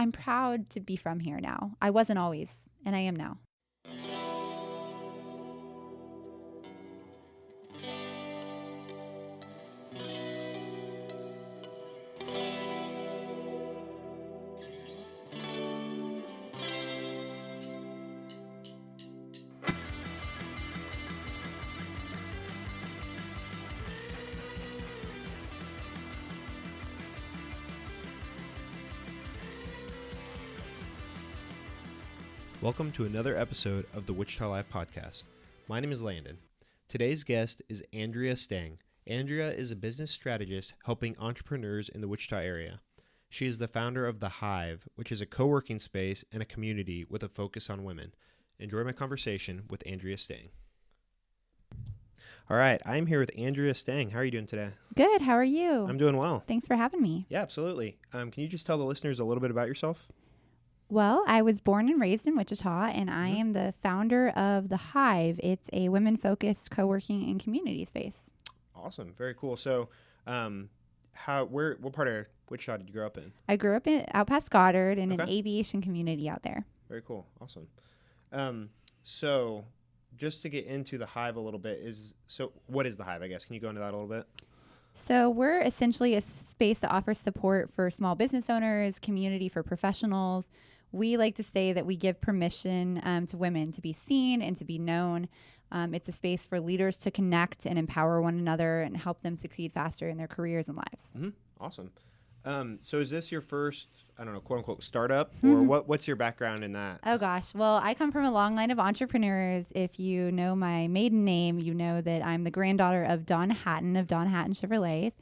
I'm proud to be from here now. I wasn't always, and I am now. Welcome to another episode of the Wichita Live podcast. My name is Landon. Today's guest is Andrea Stang. Andrea is a business strategist helping entrepreneurs in the Wichita area. She is the founder of the Hive, which is a co-working space and a community with a focus on women. Enjoy my conversation with Andrea Stang. All right, I'm here with Andrea Stang. How are you doing today? Good. How are you? I'm doing well. Thanks for having me. Yeah, absolutely. Can you just tell the listeners a little bit about yourself? Well, I was born and raised in Wichita, and I am the founder of the Hive. It's a women-focused co-working and community space. Awesome. Very cool. So, what part of Wichita did you grow up in? I grew up out past Goddard in an aviation community out there. Very cool. Awesome. So just to get into the Hive a little bit, what is the Hive, I guess? Can you go into that a little bit? So we're essentially a space that offers support for small business owners, community for professionals. We like to say that we give permission to women to be seen and to be known. It's a space for leaders to connect and empower one another and help them succeed faster in their careers and lives. Mm-hmm. Awesome. So is this your first, quote unquote, startup, or what's your background in that? Oh gosh. Well, I come from a long line of entrepreneurs. If you know my maiden name, you know that I'm the granddaughter of Don Hatton of Don Hatton Chevrolet.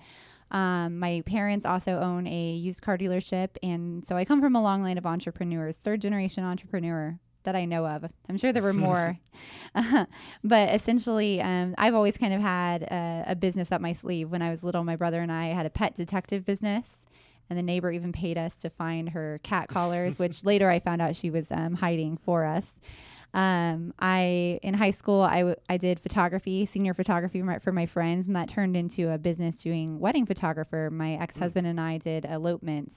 My parents also own a used car dealership. And so I come from a long line of entrepreneurs, third generation entrepreneur that I know of. I'm sure there were more. But essentially, I've always kind of had a business up my sleeve. When I was little, my brother and I had a pet detective business. And the neighbor even paid us to find her cat collars, which later I found out she was hiding for us. In high school, I did photography, senior photography for my friends, and that turned into a business doing wedding photographer. My ex-husband and I did elopements.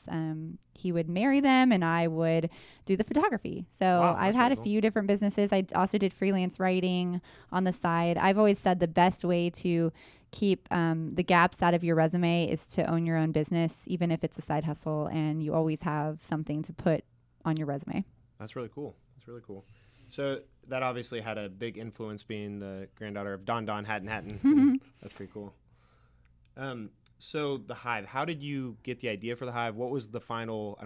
He would marry them, and I would do the photography. So wow, I've had a few different businesses. I also did freelance writing on the side. I've always said the best way to keep the gaps out of your resume is to own your own business, even if it's a side hustle, and you always have something to put on your resume. That's really cool. So that obviously had a big influence, being the granddaughter of Don Hatton. That's pretty cool. So the Hive, how did you get the idea for the Hive? What was the final,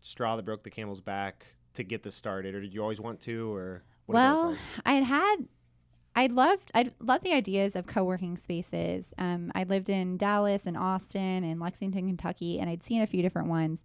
straw that broke the camel's back to get this started? Or did you always want to, or what? Well, I loved the ideas of co-working spaces. I lived in Dallas and Austin and Lexington, Kentucky, and I'd seen a few different ones.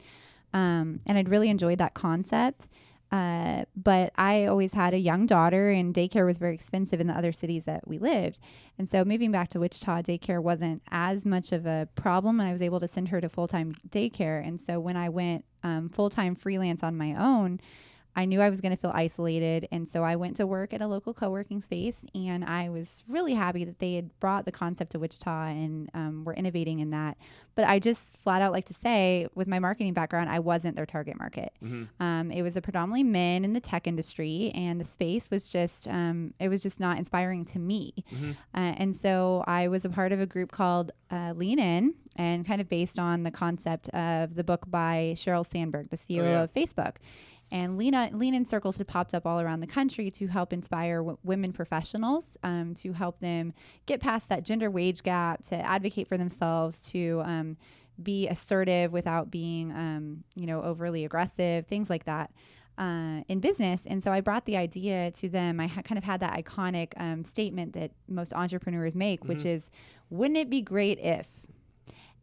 And I'd really enjoyed that concept. But I always had a young daughter, and daycare was very expensive in the other cities that we lived. And so moving back to Wichita, daycare wasn't as much of a problem, and I was able to send her to full-time daycare. And so when I went full-time freelance on my own, I knew I was going to feel isolated, and so I went to work at a local co-working space, and I was really happy that they had brought the concept to Wichita and were innovating in that. But I just flat out like to say, with my marketing background, I wasn't their target market. Mm-hmm. It was a predominantly men in the tech industry, and the space was just not inspiring to me. Mm-hmm. And so I was a part of a group called Lean In, and kind of based on the concept of the book by Sheryl Sandberg, the CEO of Facebook. And Lean In circles had popped up all around the country to help inspire women professionals, to help them get past that gender wage gap, to advocate for themselves, to be assertive without being, overly aggressive, things like that in business. And so I brought the idea to them. I kind of had that iconic statement that most entrepreneurs make, which is, wouldn't it be great if?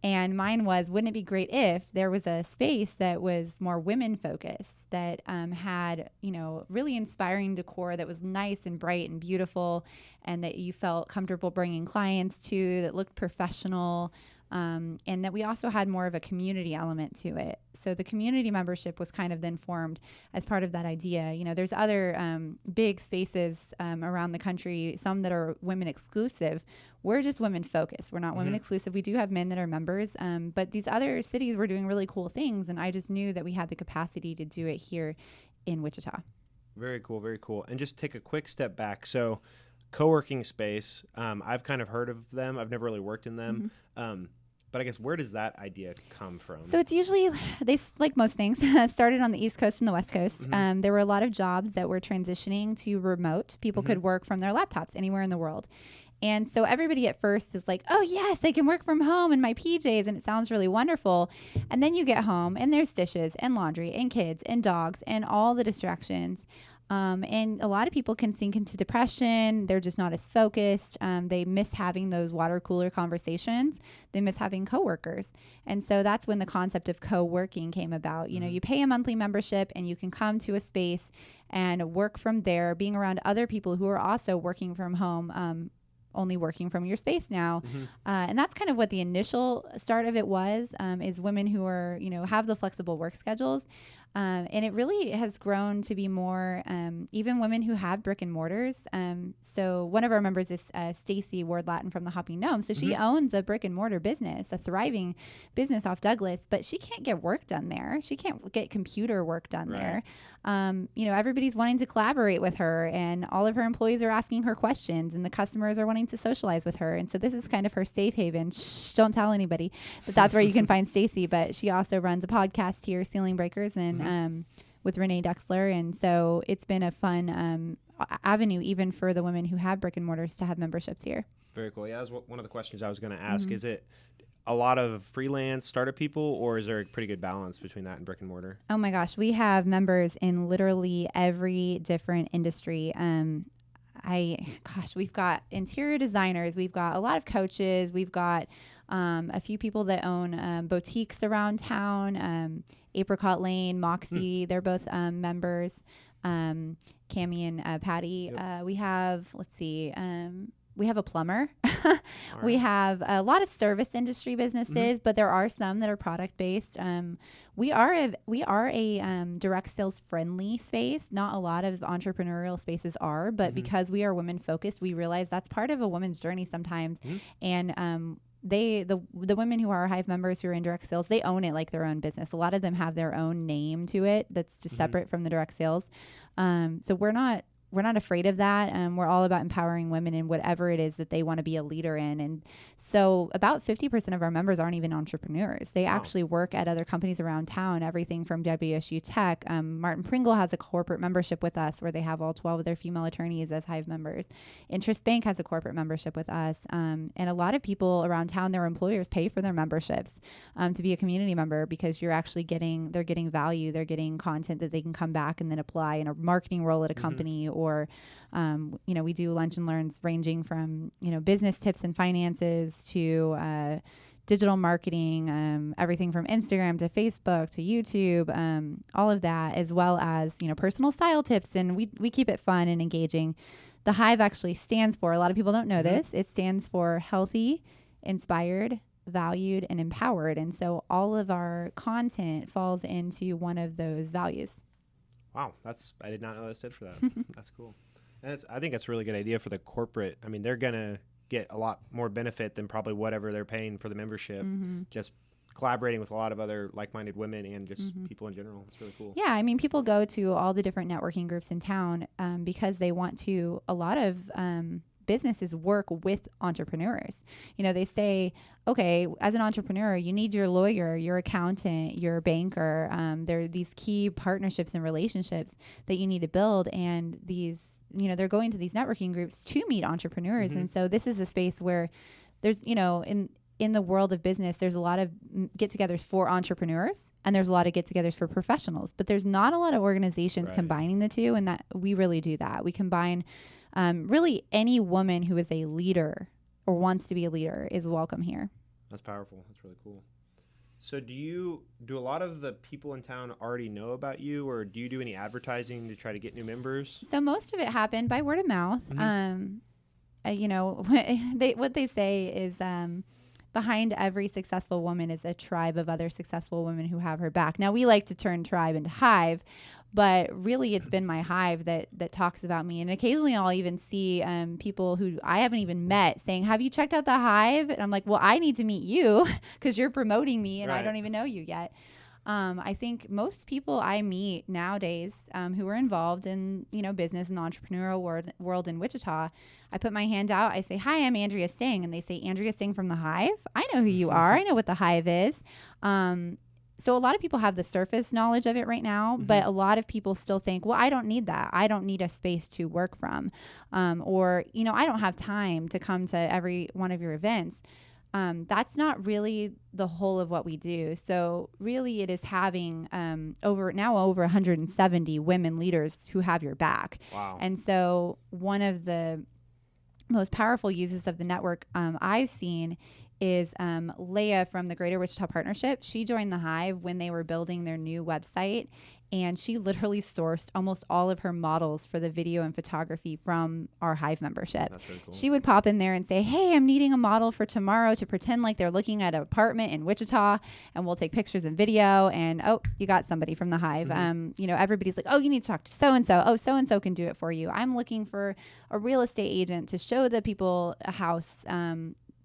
And mine was, wouldn't it be great if there was a space that was more women focused, that had, really inspiring decor, that was nice and bright and beautiful, and that you felt comfortable bringing clients to, that looked professional, and that we also had more of a community element to it. So the community membership was kind of then formed as part of that idea. You know, there's other big spaces around the country, some that are women exclusive. We're just women focused. We're not women exclusive. We do have men that are members, but these other cities were doing really cool things, and I just knew that we had the capacity to do it here in Wichita. Very cool, very cool. And just take a quick step back. So co-working space, I've kind of heard of them. I've never really worked in them. But I guess where does that idea come from? So it's usually, like most things, started on the East Coast and the West Coast. There were a lot of jobs that were transitioning to remote. People could work from their laptops anywhere in the world. And so everybody at first is like, oh, yes, I can work from home in my PJs, and it sounds really wonderful. And then you get home, and there's dishes and laundry and kids and dogs and all the distractions. And a lot of people can sink into depression. They're just not as focused. They miss having those water cooler conversations. They miss having coworkers. And so that's when the concept of co-working came about. You know, you pay a monthly membership and you can come to a space and work from there, being around other people who are also working from home, only working from your space now. And that's kind of what the initial start of it was, is women who are, you know, have the flexible work schedules. And it really has grown to be more, even women who have brick and mortars. So one of our members is Stacy Ward Latin from the Hopping Gnome. So she owns a brick and mortar business, a thriving business off Douglas, but she can't get work done there. She can't get computer work done there. You know, everybody's wanting to collaborate with her, and all of her employees are asking her questions, and the customers are wanting to socialize with her. And so this is kind of her safe haven. Shh, don't tell anybody that that's where you can find Stacy, but she also runs a podcast here, Ceiling Breakers, and with Renee Dexler. And so it's been a fun avenue even for the women who have brick and mortars to have memberships here. Very cool. Yeah, that was one of the questions I was going to ask. Is it a lot of freelance startup people, or is there a pretty good balance between that and brick and mortar? Oh my gosh, we have members in literally every different industry. We've got interior designers, we've got a lot of coaches, we've got a few people that own boutiques around town, Apricot Lane, Moxie, they're both members, Cammie and Patty. We have, we have a plumber. We have a lot of service industry businesses, but there are some that are product based. We are a direct sales friendly space. Not a lot of entrepreneurial spaces are, but because we are women focused, we realize that's part of a woman's journey sometimes. And the women who are Hive members who are in direct sales, they own it like their own business. A lot of them have their own name to it that's just separate from the direct sales. So we're not afraid of that. We're all about empowering women in whatever it is that they want to be a leader in. And so about 50% of our members aren't even entrepreneurs. They actually work at other companies around town, everything from WSU Tech. Martin Pringle has a corporate membership with us where they have all 12 of their female attorneys as Hive members. Interest Bank has a corporate membership with us. And a lot of people around town, their employers pay for their memberships to be a community member, because they're getting value. They're getting content that they can come back and then apply in a marketing role at a company, or, we do lunch and learns ranging from, business tips and finances to digital marketing, everything from Instagram to Facebook to YouTube, all of that, as well as, personal style tips. And we keep it fun and engaging. The Hive actually stands for, a lot of people don't know this, it stands for healthy, inspired, valued, and empowered. And so all of our content falls into one of those values. Wow, I did not know that stood for that. That's cool. And I think that's a really good idea for the corporate. I mean, they're going to get a lot more benefit than probably whatever they're paying for the membership, just collaborating with a lot of other like-minded women and just people in general. It's really cool. Yeah, I mean, people go to all the different networking groups in town because they want to, a lot of businesses work with entrepreneurs. They say, okay, as an entrepreneur, you need your lawyer, your accountant, your banker. There are these key partnerships and relationships that you need to build, and these, they're going to these networking groups to meet entrepreneurs. And so this is a space where there's, in the world of business, there's a lot of get-togethers for entrepreneurs, and there's a lot of get-togethers for professionals, but there's not a lot of organizations combining the two, and that we really do that. We combine really any woman who is a leader or wants to be a leader is welcome here. That's powerful. That's really cool. So do a lot of the people in town already know about you, or do you do any advertising to try to get new members? So most of it happened by word of mouth. What they say is behind every successful woman is a tribe of other successful women who have her back. Now, we like to turn tribe into hive, but really it's been my hive that talks about me. And occasionally I'll even see people who I haven't even met saying, have you checked out the Hive? And I'm like, well, I need to meet you because you're promoting me and I don't even know you yet. I think most people I meet nowadays who are involved in, business and entrepreneurial world in Wichita, I put my hand out. I say, hi, I'm Andrea Stang. And they say, Andrea Stang from the Hive? I know who you are. I know what the Hive is. So a lot of people have the surface knowledge of it right now, but a lot of people still think, well, I don't need that. I don't need a space to work from. Or, I don't have time to come to every one of your events. That's not really the whole of what we do. So really it is having over 170 women leaders who have your back. Wow. And so one of the most powerful uses of the network I've seen is Leah from the Greater Wichita Partnership. She joined the Hive when they were building their new website, and she literally sourced almost all of her models for the video and photography from our Hive membership. That's really cool. She would pop in there and say, hey, I'm needing a model for tomorrow to pretend like they're looking at an apartment in Wichita, and we'll take pictures and video, and oh, you got somebody from the Hive. Everybody's like, oh, you need to talk to so-and-so. Oh, so-and-so can do it for you. I'm looking for a real estate agent to show the people a house,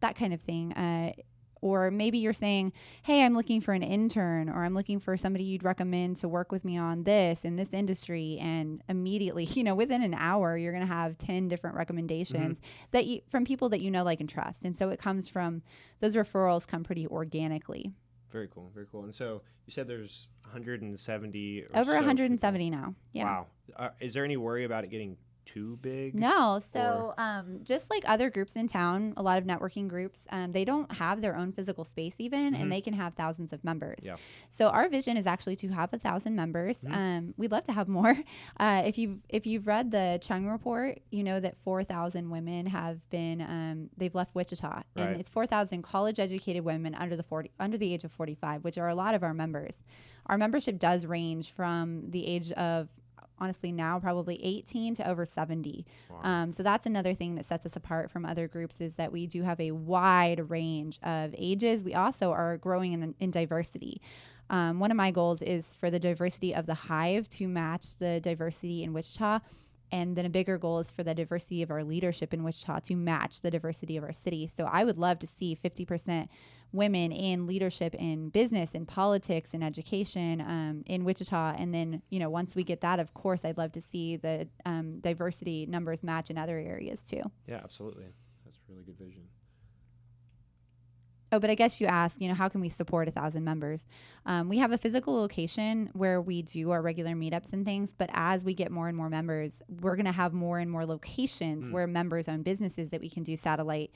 that kind of thing. Or maybe you're saying, hey, I'm looking for an intern, or I'm looking for somebody you'd recommend to work with me on this in this industry. And immediately, within an hour, you're going to have 10 different recommendations that from people that you know, like, and trust. And so it comes from, those referrals come pretty organically. Very cool. Very cool. And so you said there's 170 over 170 people now. Yeah. Wow. Is there any worry about it getting too big? No. So just like other groups in town, a lot of networking groups, they don't have their own physical space even, and they can have thousands of members. Yeah. So our vision is actually to have 1,000 members. We'd love to have more. If you've read the Chung report, you know that 4,000 women have been they've left Wichita, and it's 4,000 college educated women under the age of 45, which are a lot of our members. Our membership does range from the age of, honestly, now probably 18 to over 70. Wow. So that's another thing that sets us apart from other groups, is that we do have a wide range of ages. We also are growing in diversity. One of my goals is for the diversity of the Hive to match the diversity in Wichita. And then a bigger goal is for the diversity of our leadership in Wichita to match the diversity of our city. So I would love to see 50% women in leadership in business and politics and education in Wichita. And then, once we get that, of course, I'd love to see the diversity numbers match in other areas too. Yeah, absolutely. That's a really good vision. Oh, but I guess you asked, how can we support 1,000 members? We have a physical location where we do our regular meetups and things, but as we get more and more members, we're going to have more and more locations where members own businesses that we can do satellite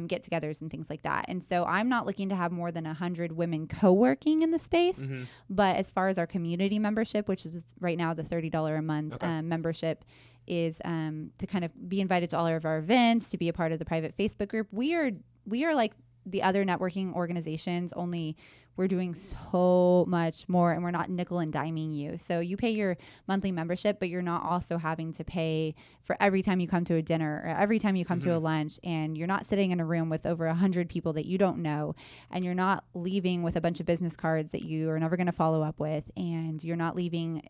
get-togethers and things like that. And so I'm not looking to have more than 100 women co-working in the space, but as far as our community membership, which is right now the $30 a month membership, is to kind of be invited to all of our events, to be a part of the private Facebook group. We are like the other networking organizations, only we're doing so much more, and we're not nickel and diming you. So you pay your monthly membership, but you're not also having to pay for every time you come to a dinner or every time you come to a lunch, and you're not sitting in a room with over 100 people that you don't know, and you're not leaving with a bunch of business cards that you are never going to follow up with, and you're not leaving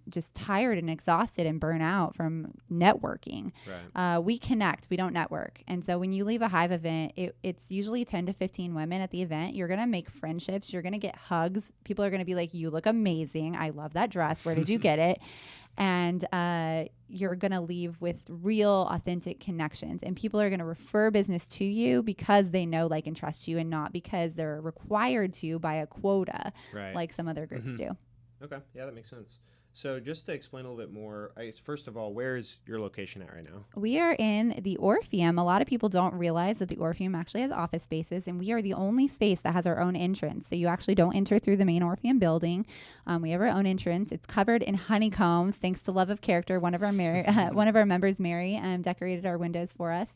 just tired and exhausted and burnt out from networking. Right. We connect, we don't network. And so when you leave a Hive event, it's usually 10 to 15 women at the event. You're going to make friendships. You're going to get hugs. People are going to be like, you look amazing. I love that dress. Where did you get it? And you're going to leave with real, authentic connections. And people are going to refer business to you because they know, like, and trust you, and not because they're required to by a quota, like some other groups do. Okay. Yeah, that makes sense. So just to explain a little bit more, I guess, first of all, where is your location at right now? We are in the Orpheum. A lot of people don't realize that the Orpheum actually has office spaces, and we are the only space that has our own entrance. So you actually don't enter through the main Orpheum building. We have our own entrance. It's covered in honeycombs, thanks to Love of Character. One of our members, Mary, decorated our windows for us.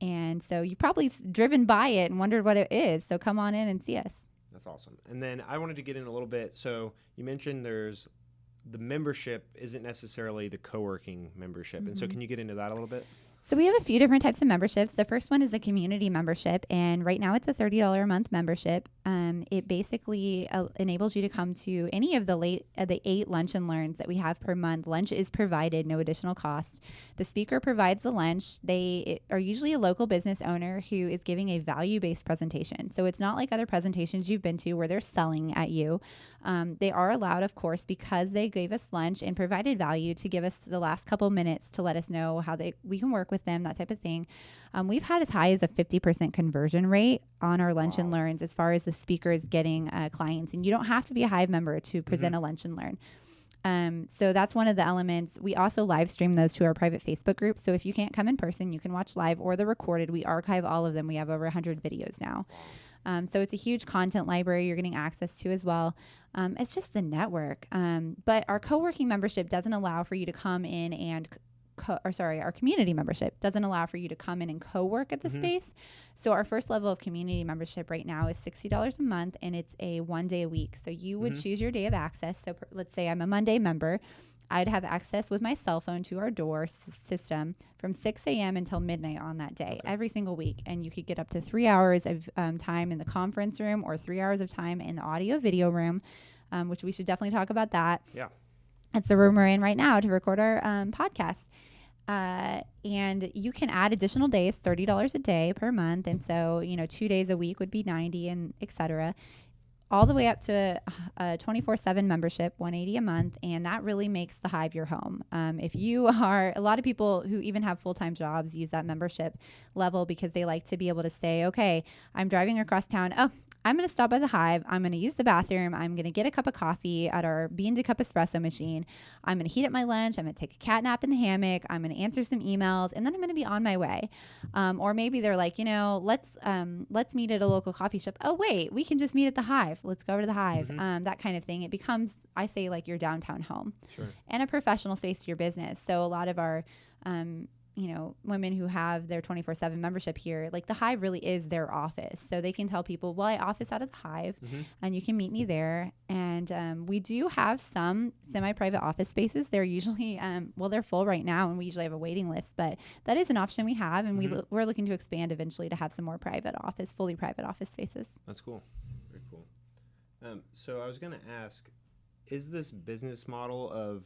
And so you've probably driven by it and wondered what it is. So come on in and see us. That's awesome. And then I wanted to get in a little bit. So you mentioned the membership isn't necessarily the co-working membership. And so can you get into that a little bit? So we have a few different types of memberships. The first one is a community membership, and right now it's a $30 a month membership. It basically enables you to come to any of the 8 lunch and learns that we have per month. Lunch is provided, no additional cost. The speaker provides the lunch. They are usually a local business owner who is giving a value-based presentation. So it's not like other presentations you've been to where they're selling at you. They are allowed, of course, because they gave us lunch and provided value, to give us the last couple minutes to let us know how we can work with them, that type of thing. We've had as high as a 50% conversion rate on our lunch and learns as far as the speakers getting clients. And you don't have to be a Hive member to present a lunch and learn. So that's one of the elements. We also live stream those to our private Facebook group. So if you can't come in person, you can watch live or the recorded. We archive all of them. We have over 100 videos now. So it's a huge content library you're getting access to as well. It's just the network. But our co-working membership doesn't allow for you to come in and our community membership doesn't allow for you to come in and co-work at the space. So our first level of community membership right now is $60 a month, and it's a 1 day a week. So you would choose your day of access. So let's say I'm a Monday member. I'd have access with my cell phone to our door system from 6 a.m. until midnight on that day, every single week. And you could get up to 3 hours of time in the conference room or 3 hours of time in the audio video room, which we should definitely talk about that. Yeah. That's the room we're in right now to record our podcast. And you can add additional days, $30 a day per month. And so, 2 days a week would be 90 and et cetera, all the way up to a 24/7 membership, $180 a month. And that really makes the Hive your home. If you are, a lot of people who even have full-time jobs use that membership level because they like to be able to say, okay, I'm driving across town. Oh, I'm going to stop by the Hive. I'm going to use the bathroom. I'm going to get a cup of coffee at our bean to cup espresso machine. I'm going to heat up my lunch. I'm going to take a cat nap in the hammock. I'm going to answer some emails, and then I'm going to be on my way. Or maybe they're like, let's meet at a local coffee shop. Oh, wait, we can just meet at the Hive. Let's go over to the Hive. That kind of thing. It becomes, I say, like your downtown home. Sure. And a professional space for your business. So a lot of our women who have their 24/7 membership here, like the Hive really is their office. So they can tell people, well, I office out of the Hive and you can meet me there. And we do have some semi-private office spaces. They're usually, they're full right now, and we usually have a waiting list, but that is an option we have. And we're looking to expand eventually to have some more fully private office spaces. That's cool. Very cool. So I was going to ask, is this business model of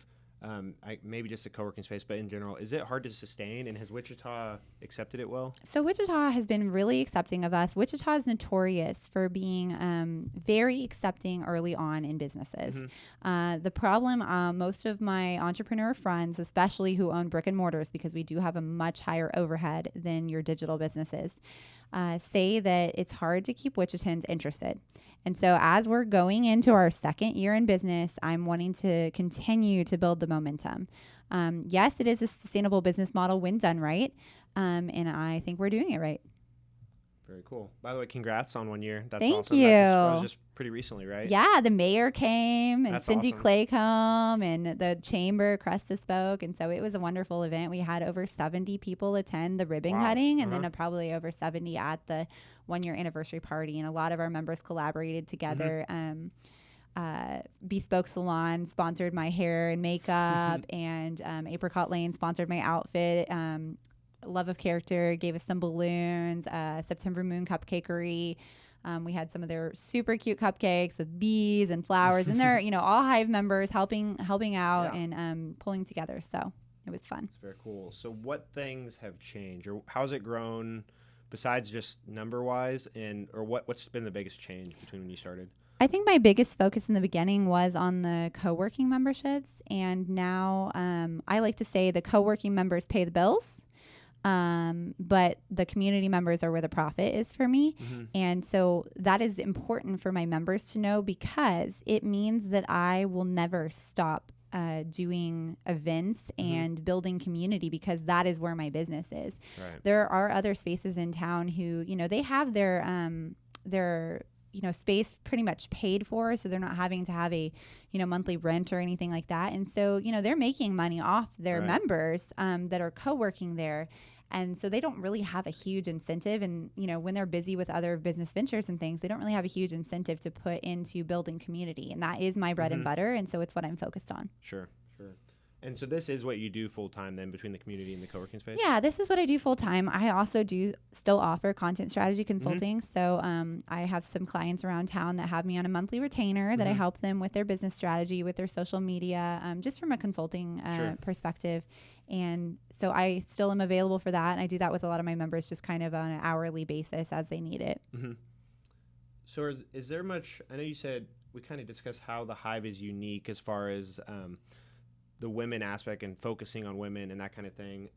maybe just a co-working space, but in general, is it hard to sustain, and has Wichita accepted it well? So Wichita has been really accepting of us. Wichita is notorious for being very accepting early on in businesses. The problem, most of my entrepreneur friends, especially who own brick and mortars, because we do have a much higher overhead than your digital businesses, say that it's hard to keep Wichitans interested. And so as we're going into our second year in business, I'm wanting to continue to build the momentum. Yes, it is a sustainable business model when done right. And I think we're doing it right. Very cool. By the way, congrats on 1 year. That's Thank awesome. you. That was just pretty recently, right? Yeah, the mayor came, and That's Cindy awesome. Claycomb, and the chamber, Cresta spoke. And so it was a wonderful event. We had over 70 people attend the ribbon cutting, and then probably over 70 at the 1 year anniversary party. And a lot of our members collaborated together. Bespoke Salon sponsored my hair and makeup, and Apricot Lane sponsored my outfit. Love of Character gave us some balloons. September Moon Cupcakery. We had some of their super cute cupcakes with bees and flowers, and they're all Hive members helping out and pulling together. So it was fun. It's very cool. So what things have changed, or how's it grown besides just number wise, or what's been the biggest change between when you started? I think my biggest focus in the beginning was on the co-working memberships, and now I like to say the co-working members pay the bills. But the community members are where the profit is for me. And so that is important for my members to know, because it means that I will never stop doing events and building community, because that is where my business is. Right. There are other spaces in town who, they have their space pretty much paid for, so they're not having to have a, monthly rent or anything like that. And so, they're making money off their members that are co-working there. And so they don't really have a huge incentive. And, when they're busy with other business ventures and things, they don't really have a huge incentive to put into building community. And that is my bread and butter. And so it's what I'm focused on. Sure. And so this is what you do full time then between the community and the co-working space? Yeah, this is what I do full time. I also do still offer content strategy consulting. So I have some clients around town that have me on a monthly retainer that I help them with their business strategy, with their social media, just from a consulting perspective. And so I still am available for that. And I do that with a lot of my members just kind of on an hourly basis as they need it. So is there much, I know you said we kind of discussed how the Hive is unique as far as the women aspect and focusing on women and that kind of thing.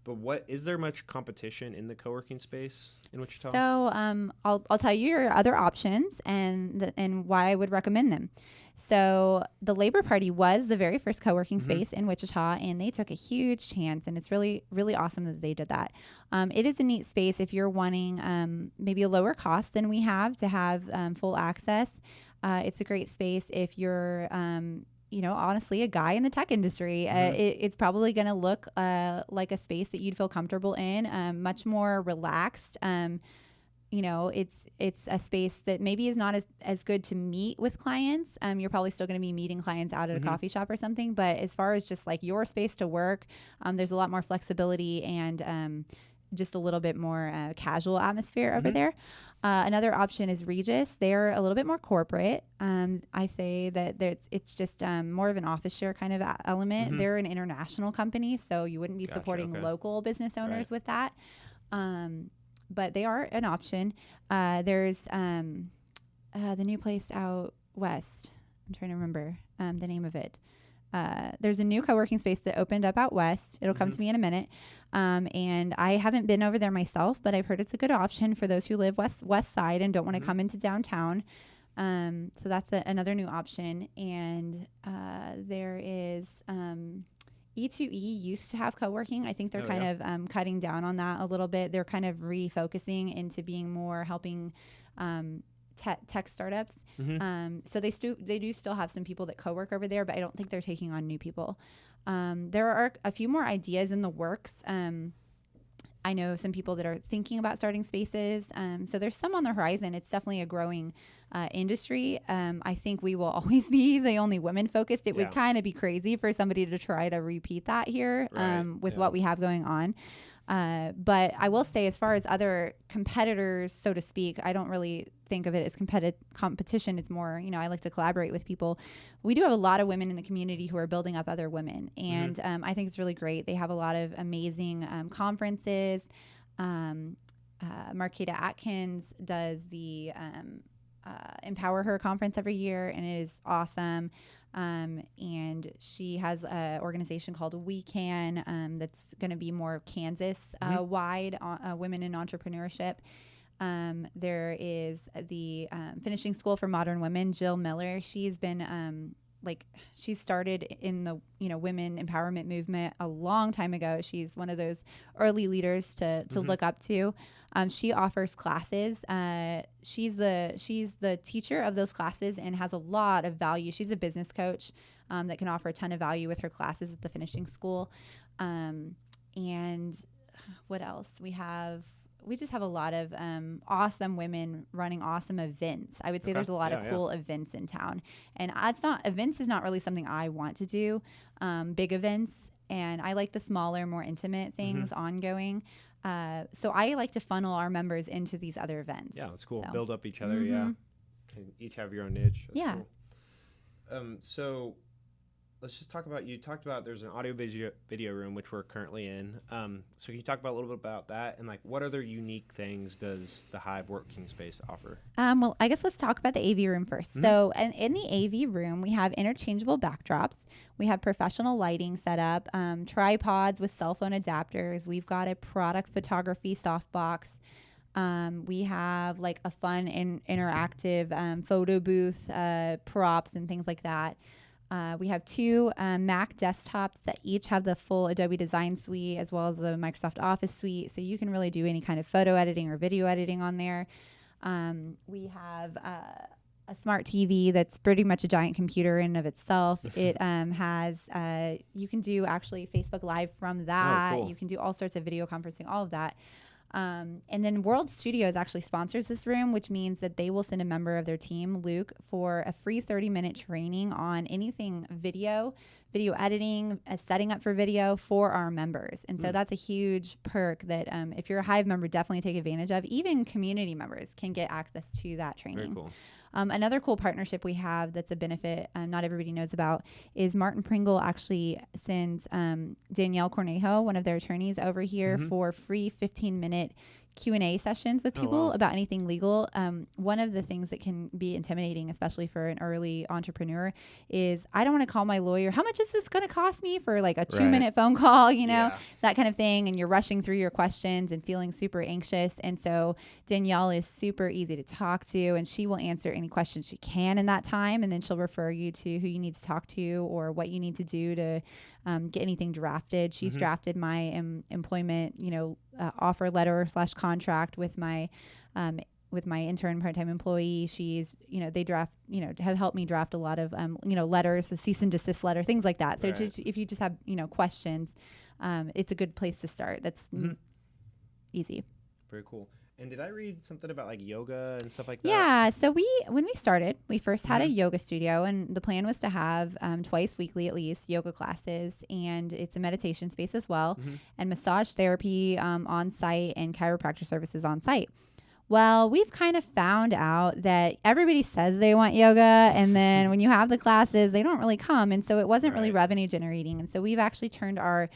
But is there much competition in the co-working space in Wichita? So I'll tell you your other options and why I would recommend them. So the Labor Party was the very first co-working space in Wichita, and they took a huge chance, and it's really, really awesome that they did that. It is a neat space if you're wanting maybe a lower cost than we have to have full access. It's a great space if you're honestly, a guy in the tech industry. It's probably going to look like a space that you'd feel comfortable in, much more relaxed. It's a space that maybe is not as good to meet with clients. You're probably still going to be meeting clients out at a coffee shop or something. But as far as just like your space to work, there's a lot more flexibility and just a little bit more casual atmosphere over there. Another option is Regis. They're a little bit more corporate. I say that it's just more of an office share kind of element. They're an international company, so you wouldn't be supporting local business owners with that. But they are an option. There's the new place out west. I'm trying to remember the name of it. There's a new co-working space that opened up out west. It'll come to me in a minute. And I haven't been over there myself, but I've heard it's a good option for those who live west side and don't want to come into downtown. So that's another new option. And there is E2E used to have co-working. I think they're kind of cutting down on that a little bit. They're kind of refocusing into being more helping tech startups. So they do still have some people that co-work over there, but I don't think they're taking on new people. There are a few more ideas in the works. I know some people that are thinking about starting spaces. So there's some on the horizon. It's definitely a growing industry. I think we will always be the only women focused. It would kind of be crazy for somebody to try to repeat that here with what we have going on. But I will say, as far as other competitors, so to speak, I don't really think of it as competition. It's more, I like to collaborate with people. We do have a lot of women in the community who are building up other women. And I think it's really great. They have a lot of amazing conferences. Marquita Atkins does the Empower Her conference every year, and it is awesome. And she has an organization called We Can that's going to be more Kansas wide women in entrepreneurship. There is the Finishing School for Modern Women, Jill Miller. She's been she started in the women empowerment movement a long time ago. She's one of those early leaders to look up to. She offers classes. She's the teacher of those classes and has a lot of value. She's a business coach that can offer a ton of value with her classes at the Finishing School. And what else? We just have a lot of awesome women running awesome events. I would say there's a lot of cool events in town. And events is not really something I want to do, big events. And I like the smaller, more intimate things ongoing. So I like to funnel our members into these other events. Yeah, that's cool. So. Build up each other, Can each have your own niche. That's cool. So let's just talk about, you talked about there's an audio video room, which we're currently in. So can you talk about a little bit about that and what other unique things does the Hive working space offer? Well, I guess let's talk about the AV room first. So in the AV room, we have interchangeable backdrops. We have professional lighting set up, tripods with cell phone adapters. We've got a product photography softbox. We have a fun interactive photo booth, props and things like that. We have 2 Mac desktops that each have the full Adobe Design Suite as well as the Microsoft Office Suite, so you can really do any kind of photo editing or video editing on there. We have a smart TV that's pretty much a giant computer in and of itself. It has, you can do actually Facebook Live from that. Oh, cool. You can do all sorts of video conferencing, all of that. And then World Studios actually sponsors this room, which means that they will send a member of their team, Luke, for a free 30-minute training on anything video editing, setting up for video for our members. And so that's a huge perk that if you're a Hive member, definitely take advantage of. Even community members can get access to that training. Very cool. Another cool partnership we have that's a benefit not everybody knows about is Martin Pringle actually sends Danielle Cornejo, one of their attorneys, over here for free 15-minute Q&A sessions with people about anything legal. One of the things that can be intimidating, especially for an early entrepreneur, is I don't want to call my lawyer. How much is this going to cost me for like a 2-minute phone call, that kind of thing. And you're rushing through your questions and feeling super anxious. And so Danielle is super easy to talk to, and she will answer any questions she can in that time. And then she'll refer you to who you need to talk to or what you need to do to get anything drafted. She's drafted my employment, offer letter / contract with my intern part-time employee. She's, they draft, have helped me draft a lot of, letters, the cease and desist letter, things like that. So just, if you just have, questions, it's a good place to start. That's easy. Very cool. And did I read something about like yoga and stuff like that? Yeah. So when we started, we first had a yoga studio, and the plan was to have twice weekly at least yoga classes, and it's a meditation space as well, and massage therapy on site and chiropractor services on site. Well, we've kind of found out that everybody says they want yoga, and then when you have the classes, they don't really come, and so it wasn't really revenue generating. And so we've actually turned our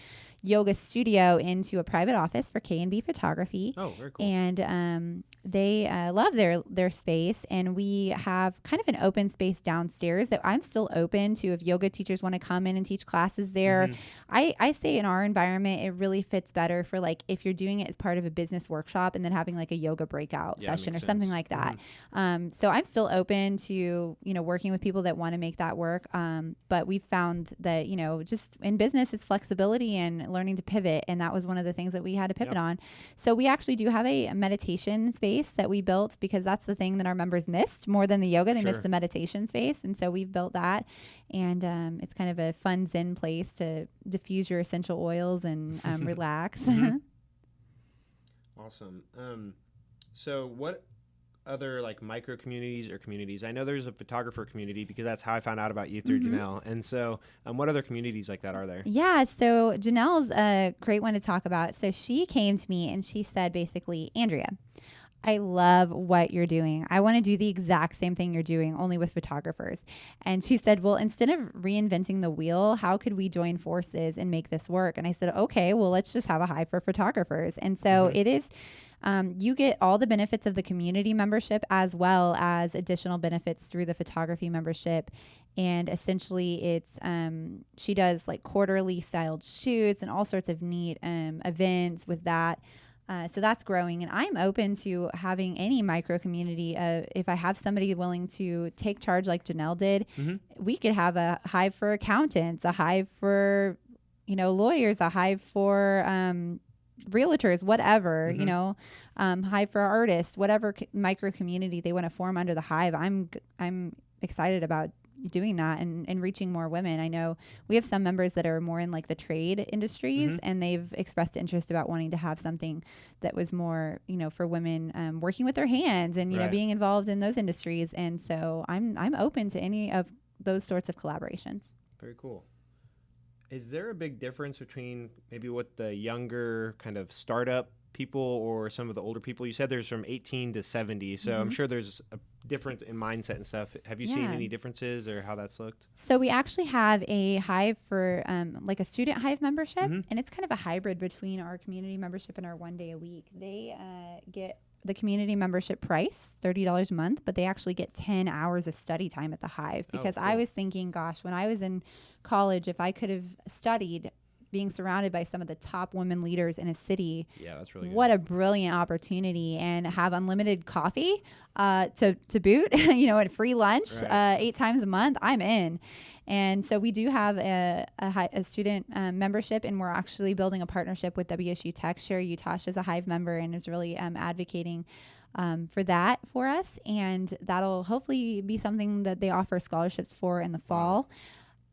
yoga studio into a private office for K&B photography. Oh, very cool. And they love their space, and we have kind of an open space downstairs that I'm still open to if yoga teachers want to come in and teach classes there. I say in our environment, it really fits better for like if you're doing it as part of a business workshop and then having like a yoga breakout session or something like that. So I'm still open to, working with people that want to make that work. But we've found that, just in business, it's flexibility and learning to pivot. And that was one of the things that we had to pivot on. So we actually do have a meditation space that we built because that's the thing that our members missed more than the yoga. They missed the meditation space. And so we've built that. And it's kind of a fun Zen place to diffuse your essential oils and relax. Awesome. So what other like micro communities or communities? I know there's a photographer community because that's how I found out about you through Janelle. And so what other communities like that are there? Yeah. So Janelle's a great one to talk about. So she came to me and she said, basically, Andrea, I love what you're doing. I want to do the exact same thing you're doing, only with photographers. And she said, well, instead of reinventing the wheel, how could we join forces and make this work? And I said, okay, well, let's just have a Hive for photographers. And so it is, you get all the benefits of the community membership as well as additional benefits through the photography membership. And essentially it's, she does like quarterly styled shoots and all sorts of neat events with that. So that's growing, and I'm open to having any micro community. If I have somebody willing to take charge like Janelle did, we could have a Hive for accountants, a Hive for, lawyers, a Hive for realtors, whatever, Hive for artists, whatever micro community they want to form under the Hive. I'm excited about doing that and reaching more women. I know we have some members that are more in like the trade industries, and they've expressed interest about wanting to have something that was more, for women working with their hands and, being involved in those industries. And so I'm open to any of those sorts of collaborations. Very cool. Is there a big difference between maybe what the younger kind of startup people or some of the older people? You said there's from 18 to 70. So I'm sure there's a difference in mindset and stuff. Have you seen any differences or how that's looked? So we actually have a Hive for like a student Hive membership, and it's kind of a hybrid between our community membership and our 1 day a week. They get the community membership price, $30 a month, but they actually get 10 hours of study time at the Hive because I was thinking, gosh, when I was in college, if I could have studied being surrounded by some of the top women leaders in a city. Yeah, that's really good. What a brilliant opportunity, and have unlimited coffee to boot, and free lunch 8 times a month. I'm in. And so we do have a student membership, and we're actually building a partnership with WSU Tech. Sheryl Utash is a Hive member and is really advocating for that for us. And that'll hopefully be something that they offer scholarships for in the fall.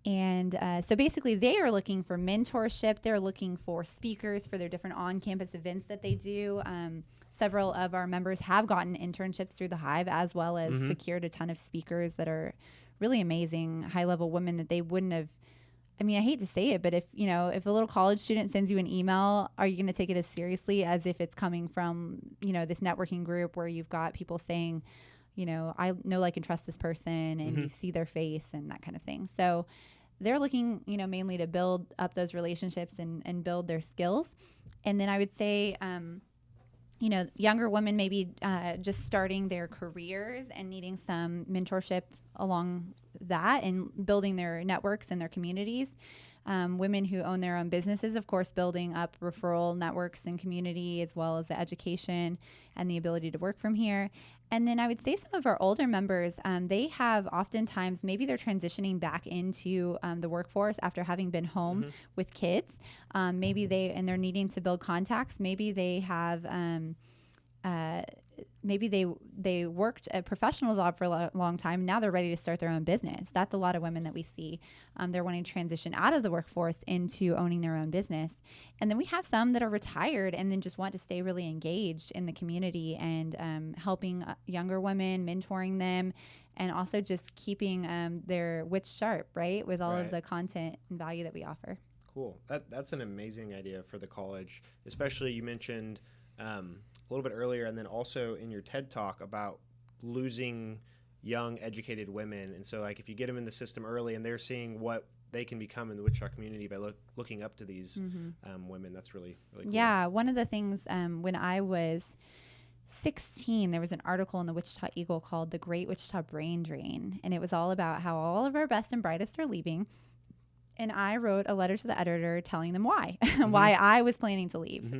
And so basically they are looking for mentorship. They're looking for speakers for their different on-campus events that they do. Several of our members have gotten internships through the Hive, as well as secured a ton of speakers that are really amazing, high-level women that they wouldn't have. I mean, I hate to say it, but if a little college student sends you an email, are you going to take it as seriously as if it's coming from, this networking group where you've got people saying, I know, like, and trust this person, and you see their face and that kind of thing. So they're looking, mainly to build up those relationships and build their skills. And then I would say, younger women maybe just starting their careers and needing some mentorship along that and building their networks and their communities. Women who own their own businesses, of course, building up referral networks and community, as well as the education and the ability to work from here. And then I would say some of our older members, they have oftentimes, maybe they're transitioning back into the workforce after having been home with kids. Maybe they're needing to build contacts. Maybe they have, maybe they worked a professional job for a long time. Now they're ready to start their own business. That's a lot of women that we see. They're wanting to transition out of the workforce into owning their own business. And then we have some that are retired and then just want to stay really engaged in the community and helping younger women, mentoring them, and also just keeping their wits sharp, right, with all of the content and value that we offer. Cool. That's an amazing idea for the college, especially you mentioned a little bit earlier, and then also in your TED Talk about losing young, educated women. And so, like, if you get them in the system early and they're seeing what they can become in the Wichita community by looking up to these women, that's really, really cool. Yeah, one of the things when I was 16, there was an article in the Wichita Eagle called The Great Wichita Brain Drain, and it was all about how all of our best and brightest are leaving. And I wrote a letter to the editor telling them why, why I was planning to leave.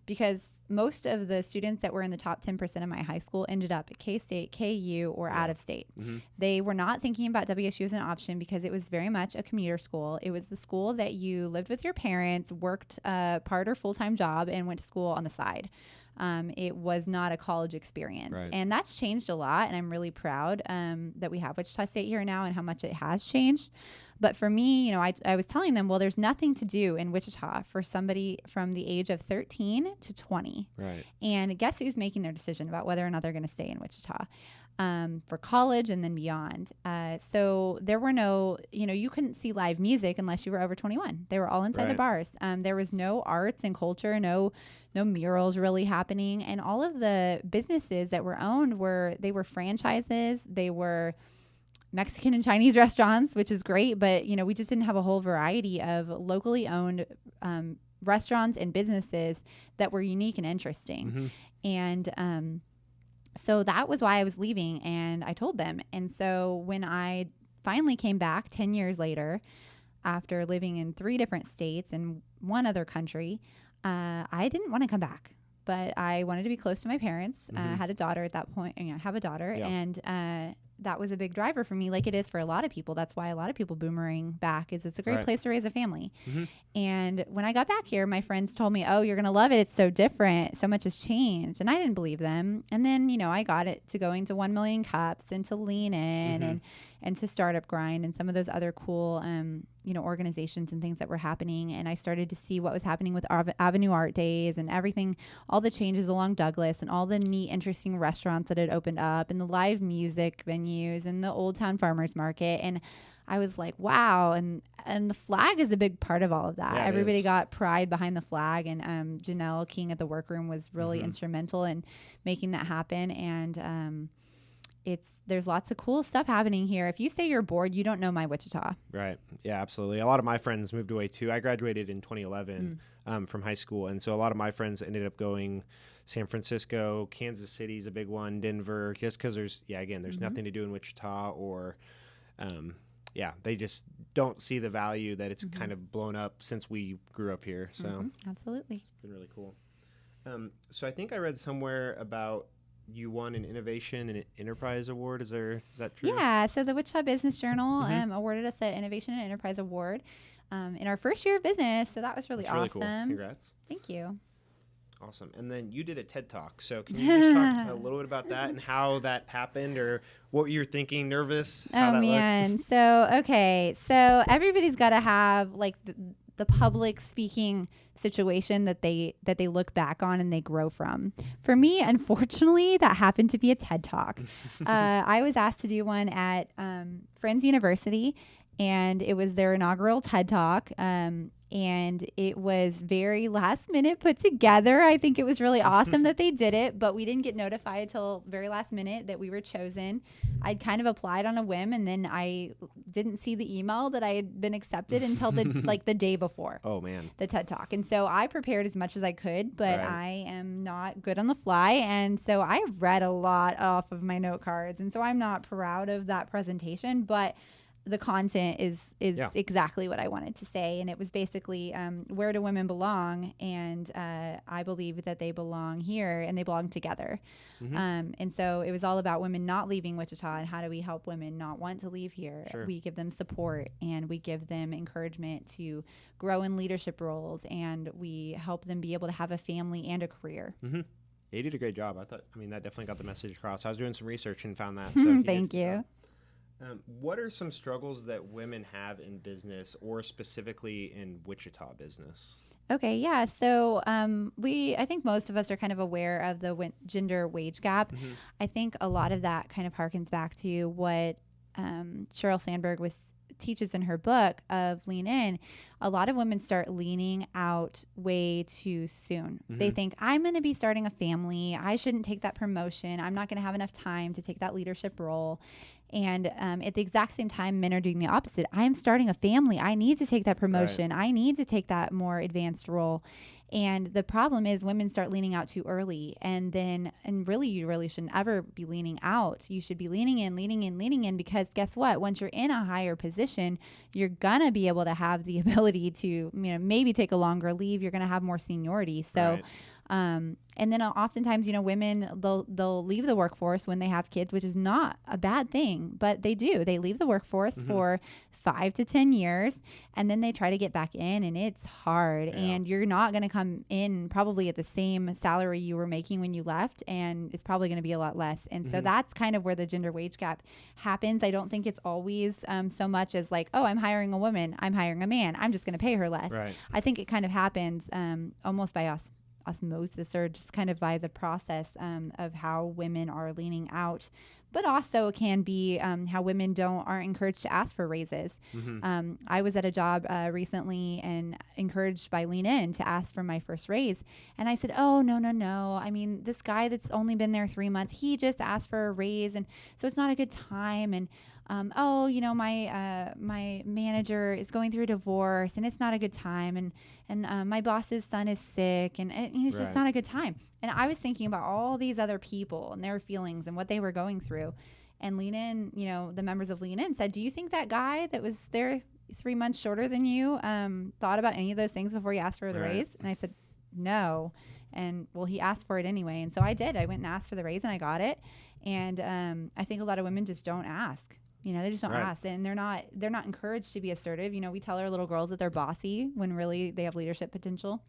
Because most of the students that were in the top 10% of my high school ended up at K-State, KU, or out of state. They were not thinking about WSU as an option because it was very much a commuter school. It was the school that you lived with your parents, worked a part or full-time job, and went to school on the side. It was not a college experience. And that's changed a lot, and I'm really proud that we have Wichita State here now and how much it has changed. But for me, I was telling them, well, there's nothing to do in Wichita for somebody from the age of 13 to 20. And guess who's making their decision about whether or not they're going to stay in Wichita for college and then beyond. So there were no, you couldn't see live music unless you were over 21. They were all inside the bars. There was no arts and culture, no murals really happening. And all of the businesses that were owned they were franchises. They were Mexican and Chinese restaurants, which is great, but we just didn't have a whole variety of locally owned restaurants and businesses that were unique and interesting. And so that was why I was leaving, and I told them. And so when I finally came back 10 years later, after living in 3 different states and 1 other country, I didn't want to come back. But I wanted to be close to my parents. I had a daughter at that point. I have a daughter, and that was a big driver for me, like it is for a lot of people. That's why a lot of people boomerang back, is it's a great place to raise a family. And when I got back here, my friends told me, oh, you're going to love it. It's so different. So much has changed. And I didn't believe them. And then, I got it to going to 1 Million Cups and to Lean In and to Startup Grind and some of those other cool, organizations and things that were happening. And I started to see what was happening with Avenue Art Days and everything, all the changes along Douglas and all the neat, interesting restaurants that had opened up and the live music venues and the Old Town Farmers Market. And I was like, wow. And the flag is a big part of all of that. Everybody got pride behind the flag. And Janelle King at the Workroom was really instrumental in making that happen. And there's lots of cool stuff happening here. If you say you're bored, you don't know my Wichita. Right. Yeah, absolutely. A lot of my friends moved away too. I graduated in 2011 from high school. And so a lot of my friends ended up going San Francisco, Kansas City is a big one, Denver, just because there's nothing to do in Wichita, or they just don't see the value that it's kind of blown up since we grew up here. So absolutely. It's been really cool. So I think I read somewhere about you won an Innovation and Enterprise Award. Is that true? Yeah. So the Wichita Business Journal awarded us an Innovation and Enterprise Award in our first year of business. So that was really awesome. Really cool. Congrats. Thank you. Awesome. And then you did a TED Talk. So can you just talk a little bit about that and how that happened or what you're thinking, nervous? How that man. looked? So everybody's got to have like the public speaking situation that they look back on and they grow from. For me, unfortunately, that happened to be a TED Talk. I was asked to do one at Friends University, and it was their inaugural TED Talk. And it was very last minute put together. I think it was really awesome that they did it, but we didn't get notified until very last minute that we were chosen. I'd kind of applied on a whim, and then I didn't see the email that I had been accepted until the day before. Oh man, the TED Talk. And so I prepared as much as I could, but Right. I am not good on the fly, and so I read a lot off of my note cards, and so I'm not proud of that presentation, but the content is exactly what I wanted to say. And it was basically, where do women belong? And I believe that they belong here and they belong together. And so it was all about women not leaving Wichita and how do we help women not want to leave here? Sure. We give them support and we give them encouragement to grow in leadership roles, and we help them be able to have a family and a career. Yeah, you did a great job. That definitely got the message across. I was doing some research and found that. So Thank you. What are some struggles that women have in business, or specifically in Wichita business? Okay, yeah. So I think most of us are kind of aware of the gender wage gap. I think a lot of that kind of harkens back to what Sheryl Sandberg teaches in her book of Lean In. A lot of women start leaning out way too soon. They think, I'm going to be starting a family. I shouldn't take that promotion. I'm not going to have enough time to take that leadership role. And at the exact same time, men are doing the opposite. I'm starting a family. I need to take that promotion. Right. I need to take that more advanced role. And the problem is women start leaning out too early. And really, you really shouldn't ever be leaning out. You should be leaning in, because guess what? Once you're in a higher position, you're going to be able to have the ability to, maybe take a longer leave. You're going to have more seniority. So, right. And then oftentimes, women, they'll leave the workforce when they have kids, which is not a bad thing, but they do. They leave the workforce for 5 to 10 years, and then they try to get back in, and it's hard. Yeah. And you're not going to come in probably at the same salary you were making when you left, and it's probably going to be a lot less. And so that's kind of where the gender wage gap happens. I don't think it's always so much as like, oh, I'm hiring a woman, I'm hiring a man, I'm just going to pay her less. Right. I think it kind of happens almost by osmosis, or just kind of by the process of how women are leaning out, but also can be how women aren't encouraged to ask for raises. I was at a job recently and encouraged by Lean In to ask for my first raise, and I said, oh, no. I mean, this guy that's only been there 3 months, he just asked for a raise, and so it's not a good time. And my manager is going through a divorce, and it's not a good time. And my boss's son is sick, and it's just not a good time. And I was thinking about all these other people and their feelings and what they were going through. And Lean In, the members of Lean In said, do you think that guy that was there 3 months shorter than you thought about any of those things before you asked for the raise? And I said, no. And well, he asked for it anyway. And so I did. I went and asked for the raise, and I got it. And I think a lot of women just don't ask. They just don't ask, and they're not encouraged to be assertive. We tell our little girls that they're bossy when really they have leadership potential.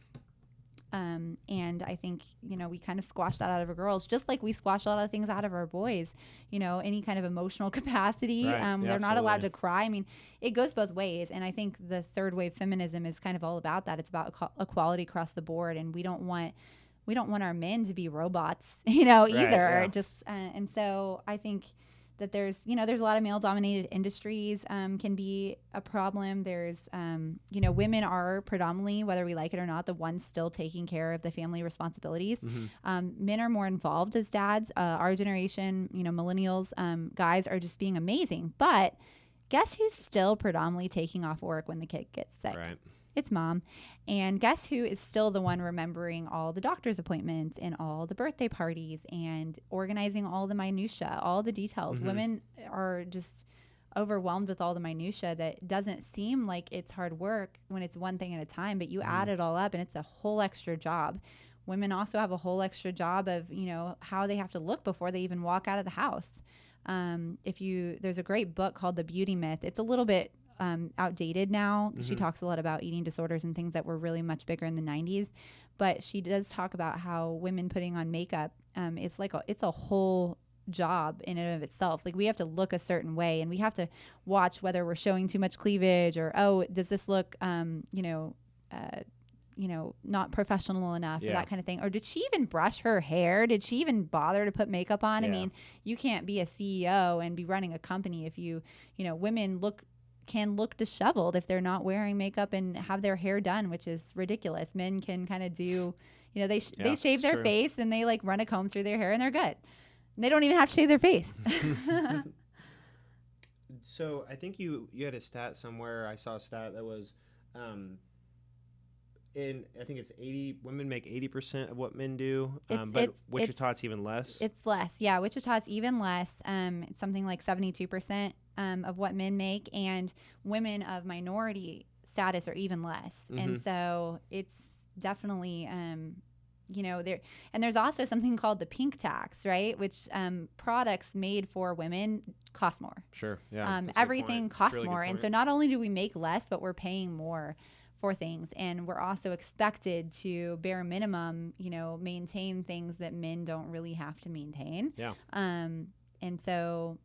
And I think, we kind of squash that out of our girls, just like we squash a lot of things out of our boys, any kind of emotional capacity. They're not allowed to cry. I mean, it goes both ways. And I think the third wave feminism is kind of all about that. It's about equality across the board. And we don't want our men to be robots, either. Yeah. And so I think that there's a lot of male-dominated industries can be a problem. There's, women are predominantly, whether we like it or not, the ones still taking care of the family responsibilities. Men are more involved as dads. Our generation, millennials, guys are just being amazing. But guess who's still predominantly taking off work when the kid gets sick? Right. It's mom. And guess who is still the one remembering all the doctor's appointments and all the birthday parties and organizing all the minutia, all the details. Women are just overwhelmed with all the minutia that doesn't seem like it's hard work when it's one thing at a time, but you add it all up and it's a whole extra job. Women also have a whole extra job of, how they have to look before they even walk out of the house. There's a great book called The Beauty Myth. It's a little bit outdated now. She talks a lot about eating disorders and things that were really much bigger in the 90s. But she does talk about how women putting on makeup, it's a whole job in and of itself. Like, we have to look a certain way, and we have to watch whether we're showing too much cleavage, or, oh, does this look, not professional enough, or that kind of thing. Or did she even brush her hair? Did she even bother to put makeup on? I mean, you can't be a CEO and be running a company if women can look disheveled if they're not wearing makeup and have their hair done, which is ridiculous. Men can kind of do, they shave their face and they like run a comb through their hair and they're good. And they don't even have to shave their face. So I think you had a stat somewhere. I saw a stat that was, I think it's 80 women make 80% of what men do, but Wichita it's even less. It's less, yeah. Wichita's even less. It's something like 72% of what men make, and women of minority status are even less. And so it's definitely there. And there's also something called the pink tax, right? Which products made for women cost more. Sure, yeah. Everything costs more, and so not only do we make less, but we're paying more for things, and we're also expected to bare minimum, maintain things that men don't really have to maintain. Yeah. And so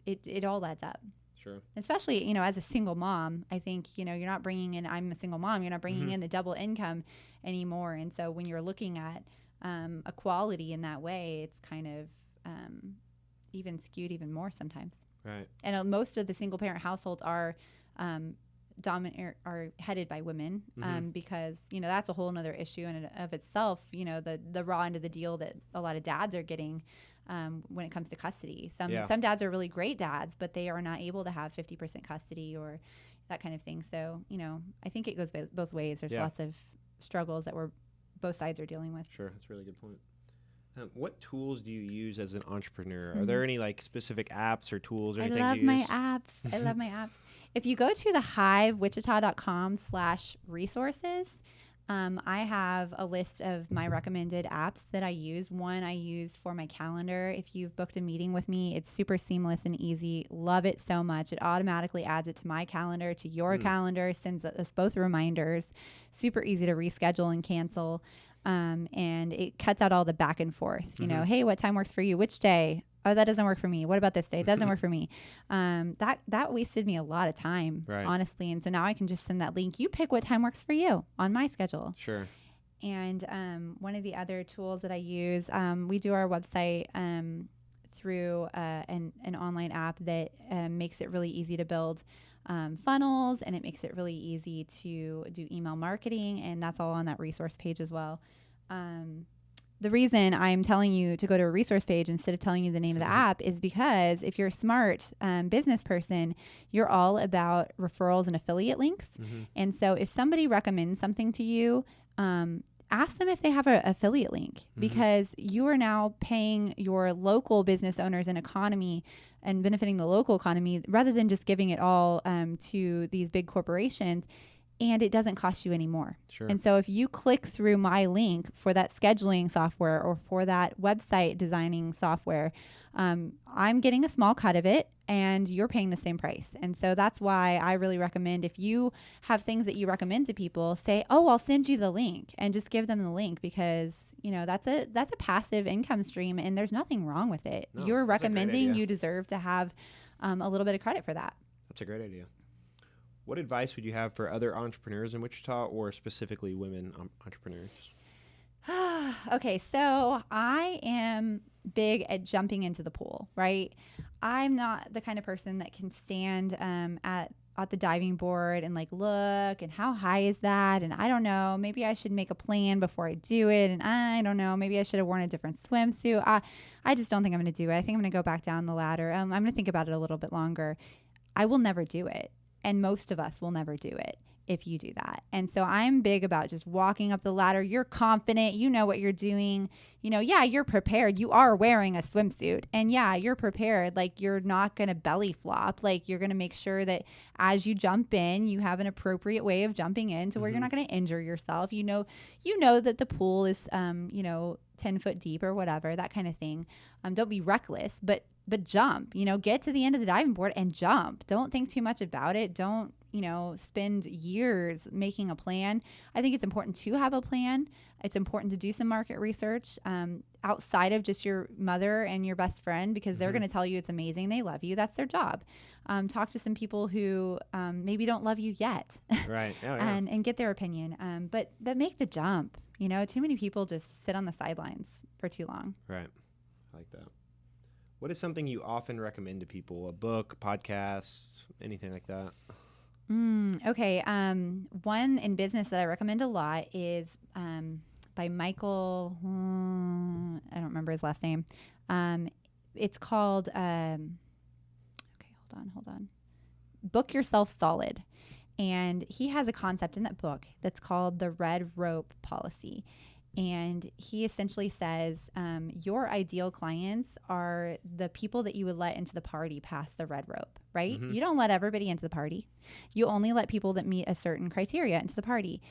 it all adds up. Sure. Especially, as a single mom, I think, you're not bringing in, I'm a single mom, you're not bringing in the double income anymore. And so when you're looking at equality in that way, it's kind of even skewed even more sometimes. Right. And most of the single parent households are are headed by women, because that's a whole nother issue in and of itself. The raw end of the deal that a lot of dads are getting when it comes to custody. Some dads are really great dads, but they are not able to have 50% custody or that kind of thing. So I think it goes both ways. There's lots of struggles that both sides are dealing with. Sure, that's a really good point. What tools do you use as an entrepreneur? Are there any specific apps or tools or anything you use? I love my apps. If you go to the Hive, wichita.com/resources, I have a list of my recommended apps that I use. One I use for my calendar. If you've booked a meeting with me, it's super seamless and easy. Love it so much. It automatically adds it to my calendar, to your calendar, sends us both reminders. Super easy to reschedule and cancel. And it cuts out all the back and forth. Hey, what time works for you? Which day? Oh, that doesn't work for me. What about this day? It doesn't work for me. That wasted me a lot of time, honestly. And so now I can just send that link. You pick what time works for you on my schedule. Sure. And one of the other tools that I use, we do our website through an online app that makes it really easy to build funnels, and it makes it really easy to do email marketing, and that's all on that resource page as well. The reason I'm telling you to go to a resource page instead of telling you the name of the app is because if you're a smart business person, you're all about referrals and affiliate links. And so if somebody recommends something to you, ask them if they have an affiliate link, because you are now paying your local business owners and economy and benefiting the local economy rather than just giving it all to these big corporations. And it doesn't cost you any more. Sure. And so if you click through my link for that scheduling software or for that website designing software, I'm getting a small cut of it and you're paying the same price. And so that's why I really recommend, if you have things that you recommend to people, say, oh, I'll send you the link, and just give them the link, because that's a passive income stream and there's nothing wrong with it. No, you're recommending, you deserve to have a little bit of credit for that. That's a great idea. What advice would you have for other entrepreneurs in Wichita, or specifically women entrepreneurs? Okay, so I am big at jumping into the pool, right? I'm not the kind of person that can stand at the diving board and look, and how high is that? And I don't know, maybe I should make a plan before I do it. And I don't know, maybe I should have worn a different swimsuit. I just don't think I'm going to do it. I think I'm going to go back down the ladder. I'm going to think about it a little bit longer. I will never do it. And most of us will never do it if you do that. And so I'm big about just walking up the ladder. You're confident. You know what you're doing. You're prepared. You are wearing a swimsuit. And you're prepared. You're not going to belly flop. You're going to make sure that as you jump in, you have an appropriate way of jumping in to where you're not going to injure yourself. You know that the pool is, 10 foot deep or whatever, that kind of thing. Don't be reckless, but jump, get to the end of the diving board and jump. Don't think too much about it. Don't, spend years making a plan. I think it's important to have a plan. It's important to do some market research outside of just your mother and your best friend, because they're going to tell you it's amazing. They love you. That's their job. Talk to some people who maybe don't love you yet. Right. Oh, yeah. and get their opinion. But make the jump. Too many people just sit on the sidelines for too long. Right. I like that. What is something you often recommend to people? A book, a podcast, anything like that? Okay. One in business that I recommend a lot is by Michael. I don't remember his last name. It's called. Okay, hold on. Book Yourself Solid. And he has a concept in that book that's called the red rope policy. And he essentially says your ideal clients are the people that you would let into the party past the red rope, right? You don't let everybody into the party. You only let people that meet a certain criteria into the party.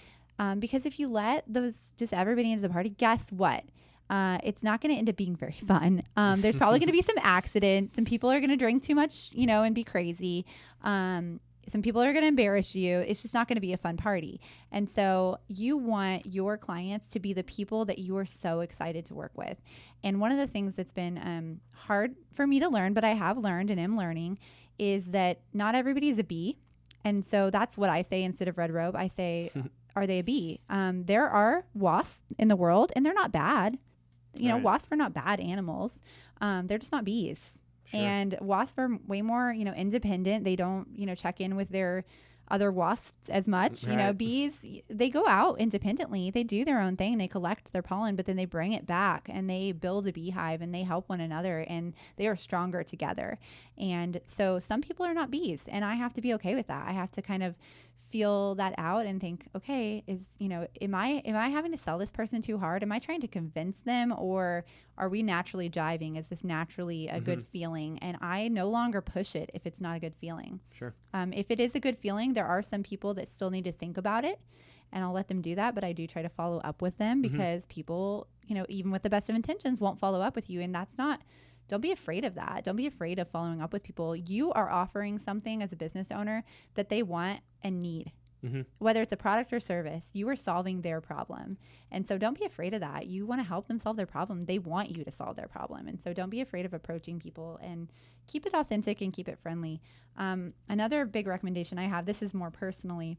Because if you let just everybody into the party, guess what? It's not going to end up being very fun. There's probably going to be some accidents. Some people are going to drink too much, and be crazy. Some people are going to embarrass you. It's just not going to be a fun party. And so you want your clients to be the people that you are so excited to work with. And one of the things that's been hard for me to learn, but I have learned and am learning, is that not everybody is a bee. And so that's what I say instead of red rope. I say, are they a bee? There are wasps in the world, and they're not bad. Wasps are not bad animals. They're just not bees. Sure. And wasps are way more, independent. They don't, check in with their other wasps as much. Right. Bees, they go out independently. They do their own thing. They collect their pollen, but then they bring it back and they build a beehive and they help one another, and they are stronger together. And so some people are not bees, and I have to be okay with that. I have to kind of feel that out and think, okay, am I having to sell this person too hard? Am I trying to convince them, or are we naturally jiving? Is this naturally a good feeling? And I no longer push it if it's not a good feeling. Sure. If it is a good feeling, there are some people that still need to think about it, and I'll let them do that. But I do try to follow up with them, because people, even with the best of intentions, won't follow up with you. And don't be afraid of that. Don't be afraid of following up with people. You are offering something as a business owner that they want and need. Whether it's a product or service, you are solving their problem. And so don't be afraid of that. You want to help them solve their problem. They want you to solve their problem. And so don't be afraid of approaching people, and keep it authentic and keep it friendly. Another big recommendation I have, this is more personally,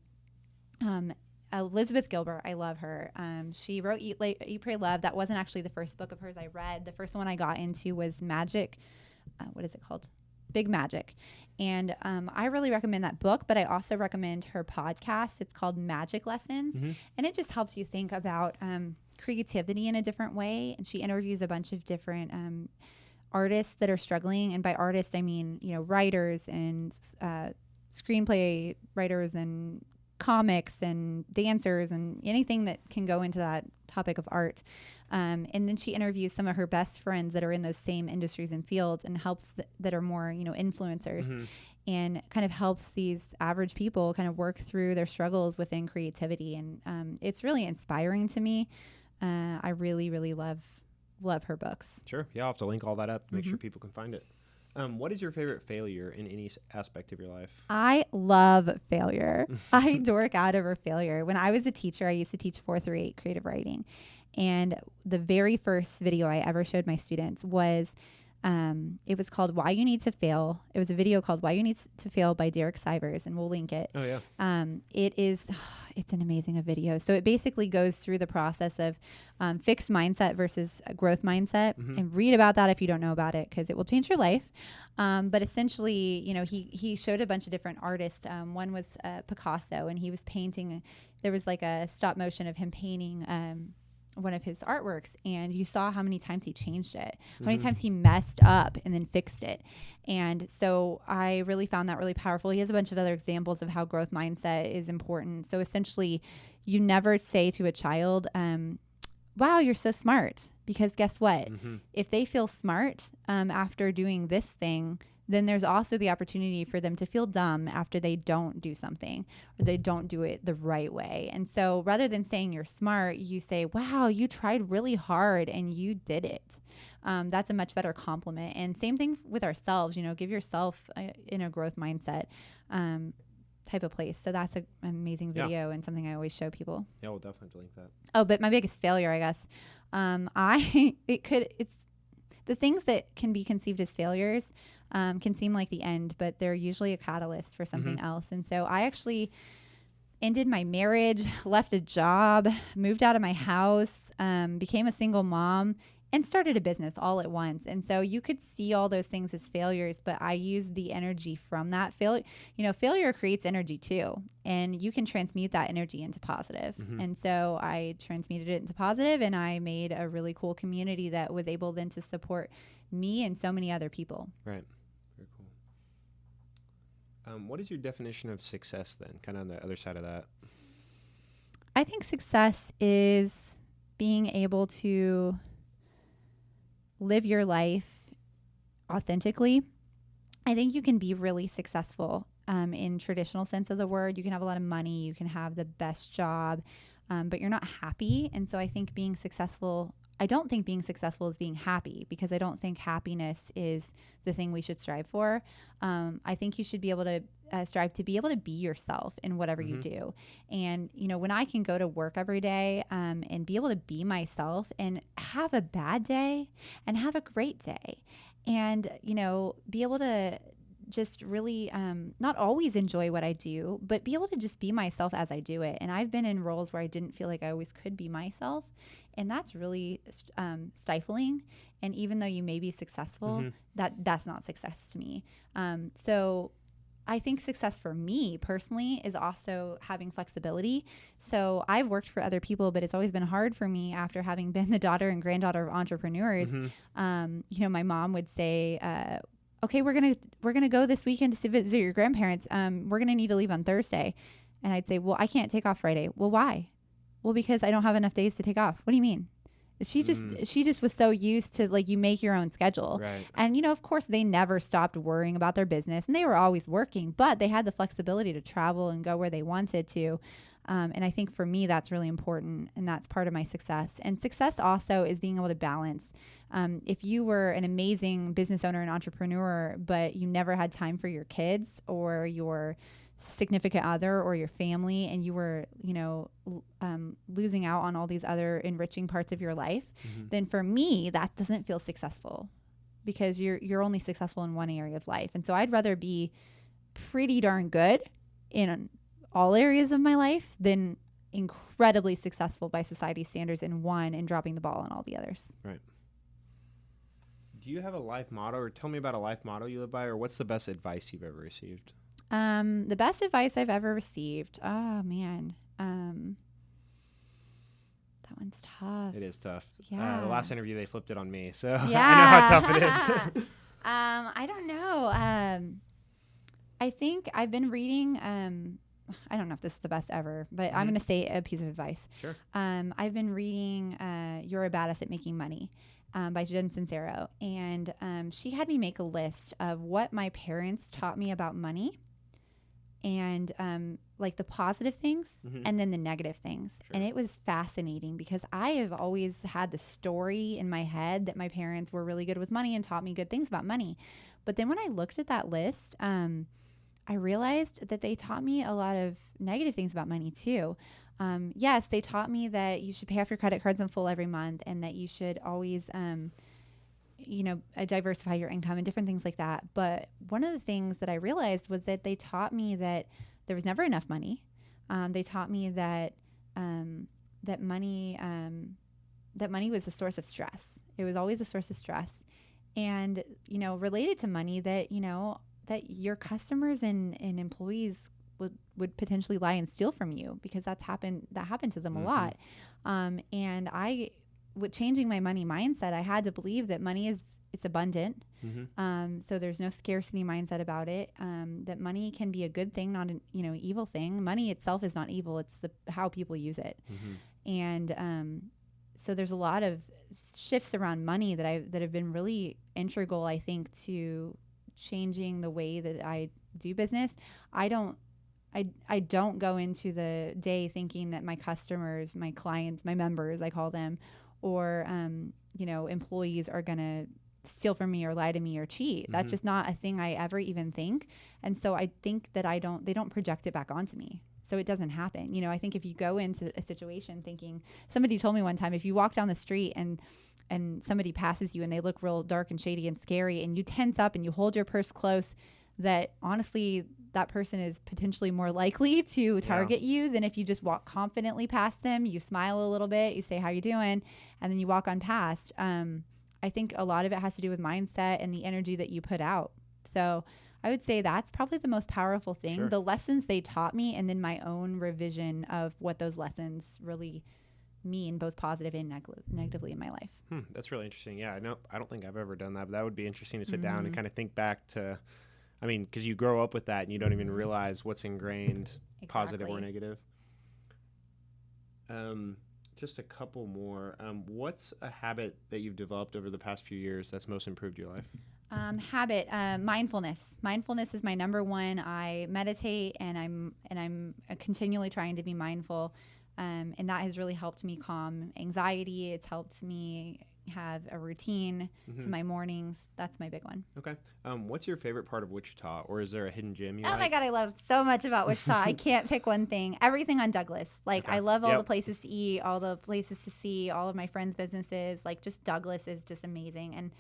Elizabeth Gilbert. I love her. She wrote Eat, Pray, Love. That wasn't actually the first book of hers I read. The first one I got into was Magic. What is it called? Big Magic. And I really recommend that book, but I also recommend her podcast. It's called Magic Lessons. And it just helps you think about creativity in a different way. And she interviews a bunch of different artists that are struggling. And by artists, I mean, writers and screenplay writers and comics and dancers and anything that can go into that topic of art. And then she interviews some of her best friends that are in those same industries and fields, and helps that are more, influencers, and kind of helps these average people kind of work through their struggles within creativity. And it's really inspiring to me. I really, really love her books. Sure. Yeah, I'll have to link all that up to make sure people can find it. What is your favorite failure in any aspect of your life? I love failure. I dork out over failure. When I was a teacher, I used to teach 4 through 8 creative writing. And the very first video I ever showed my students was, it was called Why You Need to Fail. It was a video called Why You Need to Fail by Derek Sivers, and we'll link it. Oh, yeah. It's an amazing video. So it basically goes through the process of fixed mindset versus a growth mindset. And read about that if you don't know about it, because it will change your life. But essentially, he showed a bunch of different artists. One was Picasso, and he was painting. There was like a stop motion of him painting one of his artworks, and you saw how many times he changed it, how many times he messed up and then fixed it. And so I really found that really powerful. He has a bunch of other examples of how growth mindset is important. So essentially, you never say to a child, wow, you're so smart, because guess what? If they feel smart after doing this thing, then there's also the opportunity for them to feel dumb after they don't do something, or they don't do it the right way. And so rather than saying you're smart, you say, wow, you tried really hard and you did it. That's a much better compliment. And same thing with ourselves, give yourself in a growth mindset. type of place. So that's an amazing video and something I always show people. Yeah, we'll definitely link that. Oh, but my biggest failure, I guess, it's the things that can be conceived as failures can seem like the end, but they're usually a catalyst for something else. And so I actually ended my marriage, left a job, moved out of my house, became a single mom, and started a business all at once. And so you could see all those things as failures, but I used the energy from that failure. Failure creates energy too, and you can transmute that energy into positive. And so I transmuted it into positive, and I made a really cool community that was able then to support me and so many other people. Right. Very cool. What is your definition of success then, kind of on the other side of that? I think success is being able to live your life authentically. I think you can be really successful in traditional sense of the word. You can have a lot of money, you can have the best job, but you're not happy. And so I think I don't think being successful is being happy, because I don't think happiness is the thing we should strive for. I think you should be able to strive to be able to be yourself in whatever you do. And, when I can go to work every day and be able to be myself and have a bad day and have a great day and, be able to just really not always enjoy what I do, but be able to just be myself as I do it. And I've been in roles where I didn't feel like I always could be myself. And that's really stifling. And even though you may be successful, that's not success to me. So I think success for me personally is also having flexibility. So I've worked for other people, but it's always been hard for me after having been the daughter and granddaughter of entrepreneurs. My mom would say, okay, we're gonna go this weekend to visit your grandparents. We're gonna need to leave on Thursday. And I'd say, well, I can't take off Friday. Well, why? Well, because I don't have enough days to take off. What do you mean? She just was so used to, like, you make your own schedule. Right. And, of course, they never stopped worrying about their business, and they were always working, but they had the flexibility to travel and go where they wanted to. And I think for me, that's really important, and that's part of my success. And success also is being able to balance. If you were an amazing business owner and entrepreneur, but you never had time for your kids or your significant other or your family, and you were, losing out on all these other enriching parts of your life, then for me, that doesn't feel successful, because you're only successful in one area of life. And so I'd rather be pretty darn good in all areas of my life than incredibly successful by society's standards in one and dropping the ball on all the others. Right. Do you have a life motto, or tell me about a life motto you live by, or what's the best advice you've ever received? The best advice I've ever received. Oh man. That one's tough. It is tough. Yeah. The last interview, they flipped it on me, so Yeah. I know how tough it is. I don't know. I think I've been reading, I don't know if this is the best ever, but I'm going to say a piece of advice. Sure. I've been reading, You're a Badass at Making Money. By Jen Sincero. And she had me make a list of what my parents taught me about money, and like the positive things and then the negative things. Sure. And it was fascinating, because I have always had the story in my head that my parents were really good with money and taught me good things about money. But then when I looked at that list, I realized that they taught me a lot of negative things about money too. Yes, they taught me that you should pay off your credit cards in full every month, and that you should always, diversify your income and different things like that. But one of the things that I realized was that they taught me that there was never enough money. They taught me that that money was a source of stress. It was always a source of stress, and related to money, that that your customers and employees would potentially lie and steal from you, because that happened to them a lot. And with changing my money mindset, I had to believe that money it's abundant. So there's no scarcity mindset about it. That money can be a good thing, not an evil thing. Money itself is not evil. It's how people use it. And so there's a lot of shifts around money that have been really integral, I think, to changing the way that I do business. I don't go into the day thinking that my customers, my clients, my members, I call them, or employees are going to steal from me or lie to me or cheat. That's just not a thing I ever even think. And so I think that they don't project it back onto me. So it doesn't happen. You know, I think if you go into a situation thinking, somebody told me one time, if you walk down the street and somebody passes you and they look real dark and shady and scary and you tense up and you hold your purse close, that honestly, that person is potentially more likely to target you than if you just walk confidently past them. You smile a little bit, you say, how you doing? And then you walk on past. I think a lot of it has to do with mindset and the energy that you put out. So I would say that's probably the most powerful thing. Sure. The lessons they taught me, and then my own revision of what those lessons really mean, both positive and negatively in my life. That's really interesting. Yeah, I don't think I've ever done that, but that would be interesting to sit down and kind of think back to, I mean, because you grow up with that and you don't even realize what's ingrained, positive or negative. Just a couple more. What's a habit that you've developed over the past few years that's most improved your life? Habit, mindfulness. Mindfulness is my number one. I meditate and I'm continually trying to be mindful. And that has really helped me calm anxiety. It's helped me have a routine to my mornings. That's my big one. Okay. What's your favorite part of Wichita, or is there a hidden gem you Oh like? my God, I love so much about Wichita. I can't pick one thing. Everything on Douglas. Like, I love all the places to eat, all the places to see, all of my friends' businesses. Like, just Douglas is just amazing. And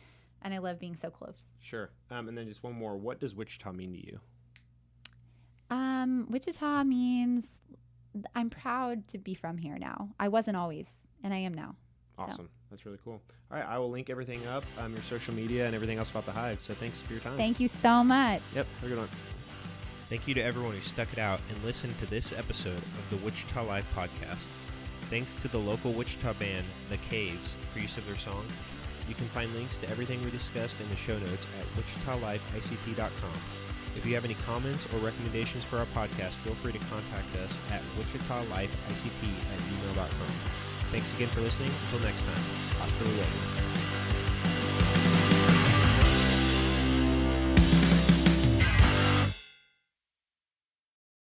I love being so close. Sure. And then just one more. What does Wichita mean to you? Wichita means I'm proud to be from here now. I wasn't always, and I am now. Awesome. So. That's really cool. All right. I will link everything up, your social media and everything else about the Hive. So thanks for your time. Thank you so much. Yep. Have a good one. Thank you to everyone who stuck it out and listened to this episode of the Wichita Live podcast. Thanks to the local Wichita band, The Caves, for use of their song. You can find links to everything we discussed in the show notes at wichitalifeict.com. If you have any comments or recommendations for our podcast, feel free to contact us at wichitalifeict@gmail.com. Thanks again for listening. Until next time, hasta luego.